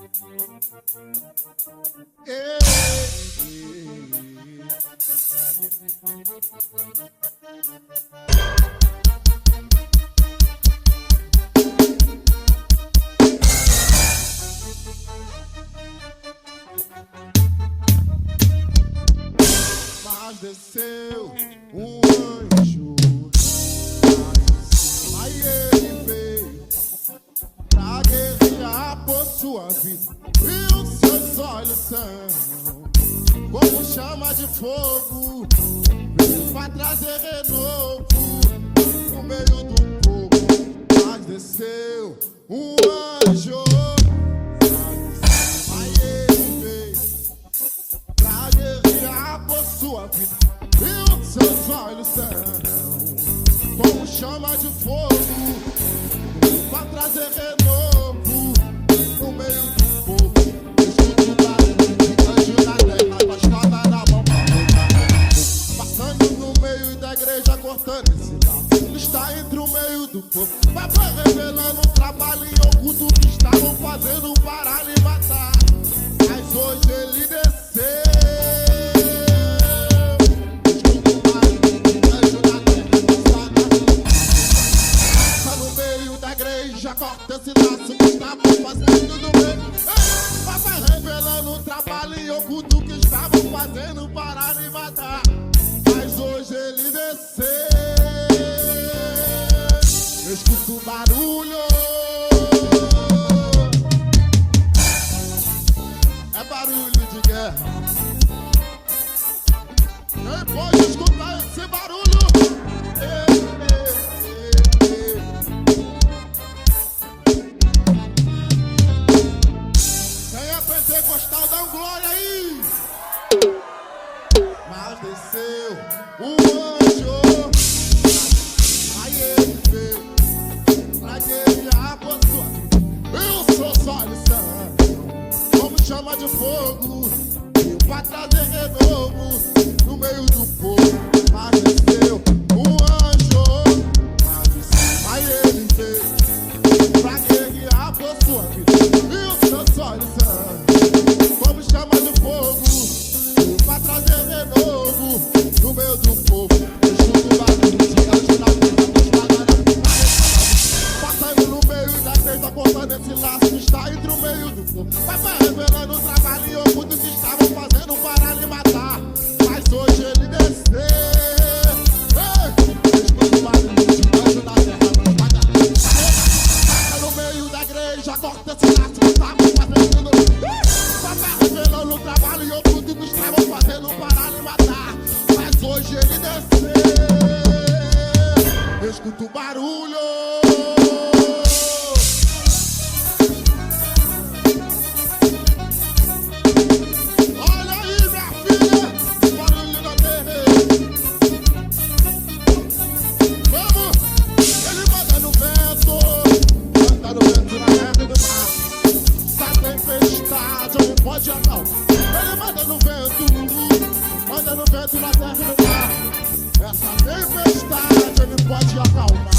Mas desceu um anjo, aí ele veio pra guerrear por sua vida. E os seus olhos são como chama de fogo, veio pra trazer renovo no meio do povo. Mas desceu um anjo, aí ele veio pra guerrear por sua vida. E os seus olhos são como chama de fogo, pra trazer renovo no meio do povo. Escuta o barulho de anjo na terra, com a espada na mão, passando no meio da igreja, cortando esse laço. Está entre o meio do povo. Papai revelando um trabalho em oculto que estavam fazendo para lhe matar. Mas hoje ele desceu. Corta esse laço que estavam fazendo no meio. Papai revelando um trabalho oculto que estavam fazendo para lhe matar. Mas hoje ele desceu. Eu escuto o barulho. É barulho de guerra. Quem pode escutar esse barulho? Pentecostal, dá um glória aí. Mas desceu um anjo, aí ele veio pra guerrear por sua vida. E os seus olhos são como chama de fogo, veio pra trazer renovo no meio do povo. Mas desceu um anjo, aí ele veio pra guerrear por sua vida. E os seus olhos são como chama de fogo, pra trazer de novo no meio do povo. Eu escuto o barulho de anjo na terra, passando no meio da igreja, cortando esse laço que está entre o meio do povo. Papai revelando o trabalho oculto que estavam fazendo para lhe matar. Mas hoje ele desceu. Eu escuto o barulho de anjo na terra, passa no meio da igreja, corta esse laço que estavam fazendo. Revelando o trabalho e oculto que estavam fazendo para lhe matar. Mas hoje ele desceu. Eu escuto o barulho. Olha aí, minha filha, barulho na terra. Vamos, ele manda no vento na terra e no mar. Essa tempestade ele pode acalmar. Ele manda no vento na terra e no mar. Essa tempestade ele pode acalmar.